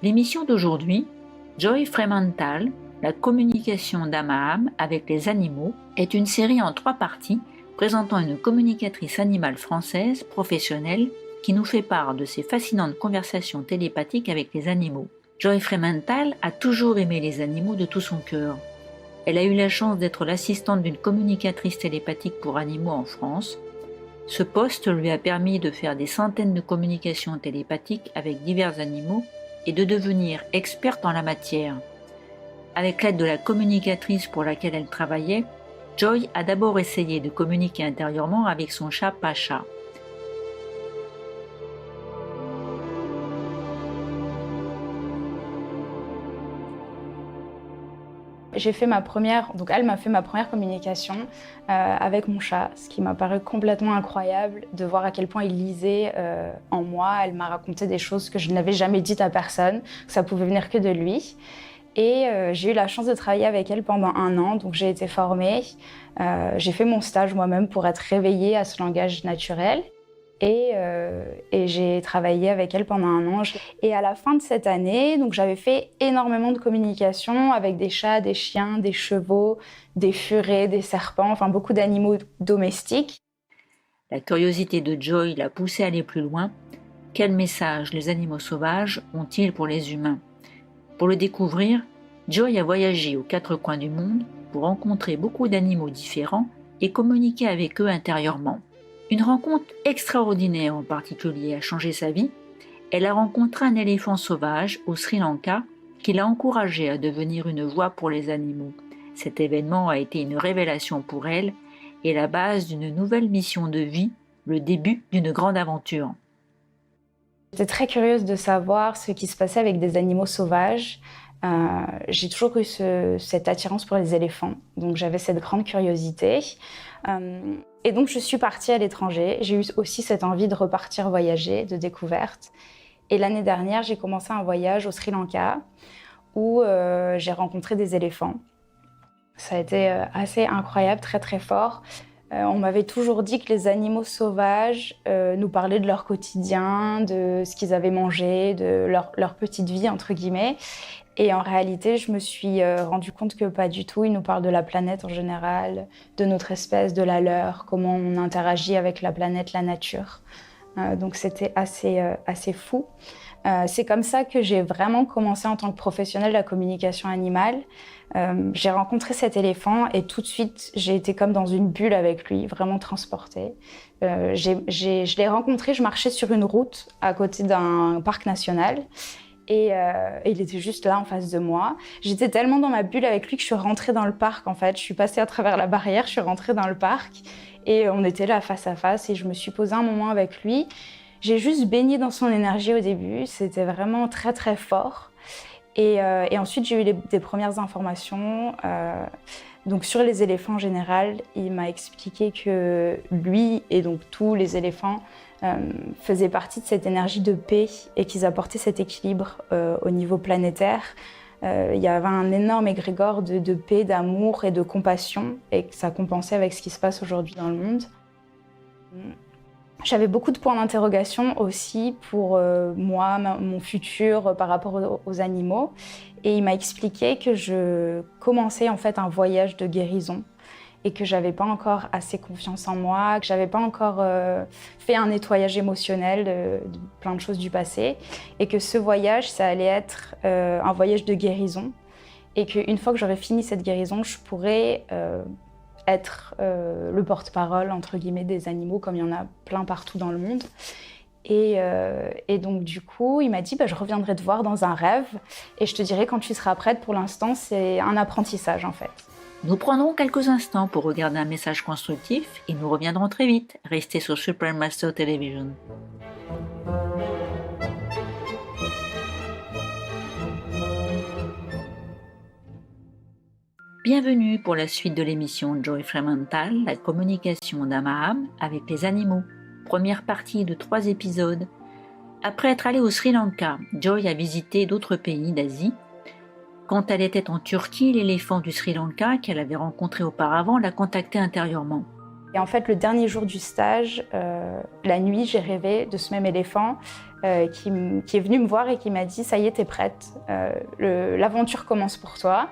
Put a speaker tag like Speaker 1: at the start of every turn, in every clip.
Speaker 1: L'émission d'aujourd'hui, Joy Fremantle, la communication d'âme à âme avec les animaux, est une série en 3 parties présentant une communicatrice animale française professionnelle qui nous fait part de ses fascinantes conversations télépathiques avec les animaux. Joy Fremantle a toujours aimé les animaux de tout son cœur. Elle a eu la chance d'être l'assistante d'une communicatrice télépathique pour animaux en France. Ce poste lui a permis de faire des centaines de communications télépathiques avec divers animaux et de devenir experte en la matière. Avec l'aide de la communicatrice pour laquelle elle travaillait, Joy a d'abord essayé de communiquer intérieurement avec son chat Pacha.
Speaker 2: Elle m'a fait ma première communication avec mon chat, ce qui m'a paru complètement incroyable de voir à quel point il lisait en moi. Elle m'a raconté des choses que je n'avais jamais dites à personne, que ça pouvait venir que de lui. Et j'ai eu la chance de travailler avec elle pendant 1 an, donc j'ai été formée. J'ai fait mon stage moi-même pour être réveillée à ce langage naturel. Et j'ai travaillé avec elle pendant 1 an. Et à la fin de cette année, donc j'avais fait énormément de communication avec des chats, des chiens, des chevaux, des furets, des serpents, enfin beaucoup d'animaux domestiques.
Speaker 1: La curiosité de Joy l'a poussée à aller plus loin. Quel message les animaux sauvages ont-ils pour les humains ? Pour le découvrir, Joy a voyagé aux 4 coins du monde pour rencontrer beaucoup d'animaux différents et communiquer avec eux intérieurement. Une rencontre extraordinaire en particulier a changé sa vie. Elle a rencontré un éléphant sauvage au Sri Lanka qui l'a encouragée à devenir une voix pour les animaux. Cet événement a été une révélation pour elle et la base d'une nouvelle mission de vie, le début d'une grande aventure.
Speaker 2: J'étais très curieuse de savoir ce qui se passait avec des animaux sauvages. J'ai toujours eu cette attirance pour les éléphants, donc j'avais cette grande curiosité. Et donc je suis partie à l'étranger. J'ai eu aussi cette envie de repartir voyager, de découverte. Et l'année dernière, j'ai commencé un voyage au Sri Lanka où j'ai rencontré des éléphants. Ça a été assez incroyable, très très fort. On m'avait toujours dit que les animaux sauvages nous parlaient de leur quotidien, de ce qu'ils avaient mangé, de leur petite vie, entre guillemets. Et en réalité, je me suis rendu compte que pas du tout. Ils nous parlent de la planète en général, de notre espèce, de la leur, comment on interagit avec la planète, la nature. Donc c'était assez fou. C'est comme ça que j'ai vraiment commencé en tant que professionnelle de la communication animale. J'ai rencontré cet éléphant et tout de suite, j'ai été comme dans une bulle avec lui, vraiment transportée. Je l'ai rencontré, je marchais sur une route à côté d'un parc national. Et il était juste là en face de moi. J'étais tellement dans ma bulle avec lui que je suis rentrée dans le parc en fait. Je suis passée à travers la barrière, je suis rentrée dans le parc et on était là face à face et je me suis posée un moment avec lui. J'ai juste baigné dans son énergie au début, c'était vraiment très très fort. Et ensuite j'ai eu des premières informations. Donc sur les éléphants en général, il m'a expliqué que lui et donc tous les éléphants faisaient partie de cette énergie de paix et qu'ils apportaient cet équilibre au niveau planétaire. Il y avait un énorme égrégore de paix, d'amour et de compassion et que ça compensait avec ce qui se passe aujourd'hui dans le monde. J'avais beaucoup de points d'interrogation aussi pour moi, mon futur par rapport aux animaux. Et il m'a expliqué que je commençais en fait un voyage de guérison et que j'avais pas encore assez confiance en moi, que j'avais pas encore fait un nettoyage émotionnel de plein de choses du passé et que ce voyage, ça allait être un voyage de guérison et qu'une fois que j'aurais fini cette guérison, je pourrais être le porte-parole entre guillemets des animaux comme il y en a plein partout dans le monde. Et donc du coup, il m'a dit je reviendrai te voir dans un rêve et je te dirai quand tu seras prête. Pour l'instant, c'est un apprentissage en fait.
Speaker 1: Nous prendrons quelques instants pour regarder un message constructif et nous reviendrons très vite. Restez sur Supreme Master Television. Bienvenue pour la suite de l'émission Joy Fremantle, la communication d'âme à âme avec les animaux. Première partie de 3 épisodes. Après être allée au Sri Lanka, Joy a visité d'autres pays d'Asie. Quand elle était en Turquie, l'éléphant du Sri Lanka, qu'elle avait rencontré auparavant, l'a contactée intérieurement.
Speaker 2: Et en fait, le dernier jour du stage, la nuit, j'ai rêvé de ce même éléphant qui est venu me voir et qui m'a dit « ça y est, t'es prête, l'aventure commence pour toi ».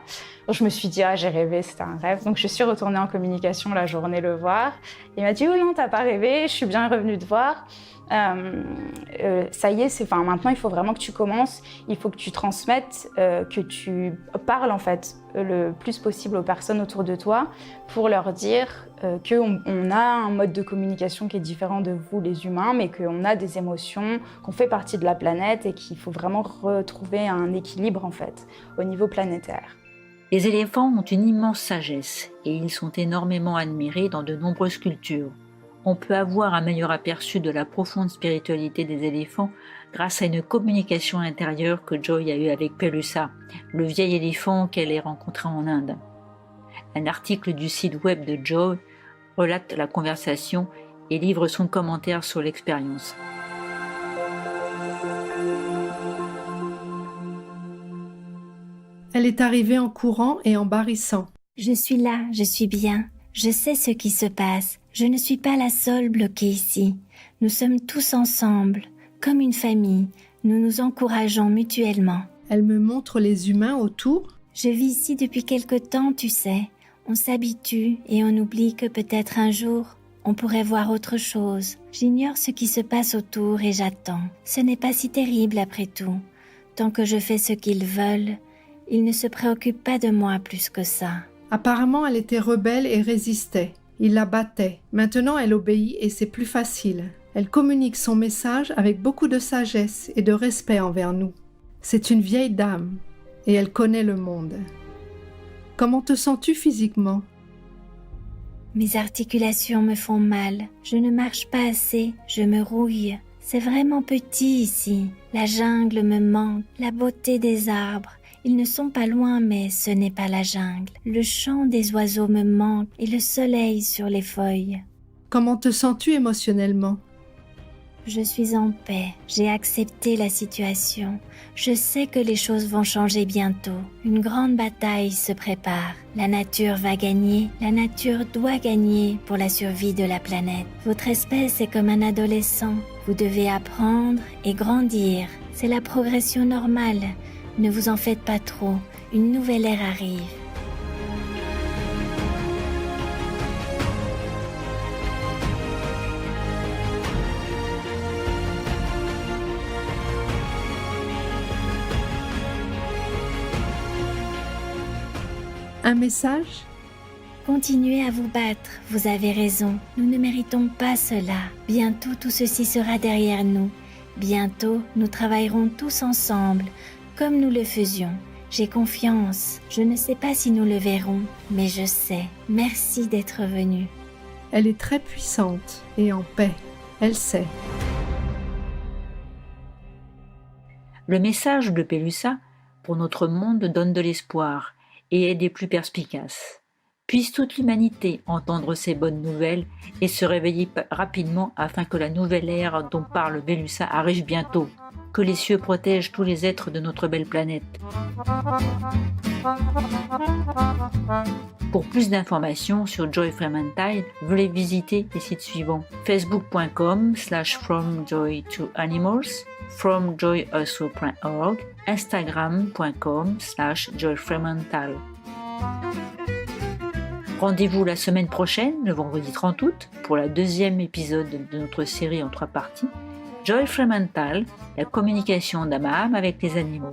Speaker 2: Donc je me suis dit « ah, j'ai rêvé, c'était un rêve ». Donc je suis retournée en communication la journée le voir. Il m'a dit « oh non, t'as pas rêvé, je suis bien revenue te voir ». Ça y est, maintenant il faut vraiment que tu commences, il faut que tu transmettes, que tu parles en fait le plus possible aux personnes autour de toi pour leur dire qu'on a un mode de communication qui est différent de vous les humains, mais qu'on a des émotions, qu'on fait partie de la planète et qu'il faut vraiment retrouver un équilibre en fait au niveau planétaire.
Speaker 1: Les éléphants ont une immense sagesse et ils sont énormément admirés dans de nombreuses cultures. On peut avoir un meilleur aperçu de la profonde spiritualité des éléphants grâce à une communication intérieure que Joy a eue avec Pelusa, le vieil éléphant qu'elle a rencontré en Inde. Un article du site web de Joy relate la conversation et livre son commentaire sur l'expérience.
Speaker 3: Elle est arrivée en courant et en barrissant.
Speaker 4: Je suis là, je suis bien. Je sais ce qui se passe. Je ne suis pas la seule bloquée ici. Nous sommes tous ensemble, comme une famille. Nous nous encourageons mutuellement.
Speaker 3: Elle me montre les humains autour.
Speaker 4: Je vis ici depuis quelque temps, tu sais. On s'habitue et on oublie que peut-être un jour, on pourrait voir autre chose. J'ignore ce qui se passe autour et j'attends. Ce n'est pas si terrible après tout. Tant que je fais ce qu'ils veulent, ils ne se préoccupent pas de moi plus que ça.
Speaker 3: Apparemment, elle était rebelle et résistait. Il la battait. Maintenant, elle obéit et c'est plus facile. Elle communique son message avec beaucoup de sagesse et de respect envers nous. C'est une vieille dame et elle connaît le monde. Comment te sens-tu physiquement ?
Speaker 4: Mes articulations me font mal. Je ne marche pas assez. Je me rouille. C'est vraiment petit ici. La jungle me manque. La beauté des arbres. Ils ne sont pas loin, mais ce n'est pas la jungle. Le chant des oiseaux me manque et le soleil sur les feuilles.
Speaker 3: Comment te sens-tu émotionnellement ?
Speaker 4: Je suis en paix. J'ai accepté la situation. Je sais que les choses vont changer bientôt. Une grande bataille se prépare. La nature va gagner. La nature doit gagner pour la survie de la planète. Votre espèce est comme un adolescent. Vous devez apprendre et grandir. C'est la progression normale. Ne vous en faites pas trop, une nouvelle ère arrive.
Speaker 3: Un message ?
Speaker 4: Continuez à vous battre, vous avez raison. Nous ne méritons pas cela. Bientôt tout ceci sera derrière nous. Bientôt nous travaillerons tous ensemble. Comme nous le faisions, j'ai confiance. Je ne sais pas si nous le verrons, mais je sais. Merci d'être venu.
Speaker 3: Elle est très puissante et en paix. Elle sait.
Speaker 1: Le message de Pelusa pour notre monde donne de l'espoir et est des plus perspicaces. Puisse toute l'humanité entendre ces bonnes nouvelles et se réveiller rapidement afin que la nouvelle ère dont parle Pelusa arrive bientôt. Que les cieux protègent tous les êtres de notre belle planète. Pour plus d'informations sur Joy Fremantle, veuillez visiter les sites suivants: facebook.com/fromjoytoanimals, fromjoyalso.org, instagram.com/joyfremantle. Rendez-vous la semaine prochaine, le vendredi 30 août, pour la deuxième épisode de notre série en 3 parties. Joy Fremantle, la communication d'âme à âme avec les animaux.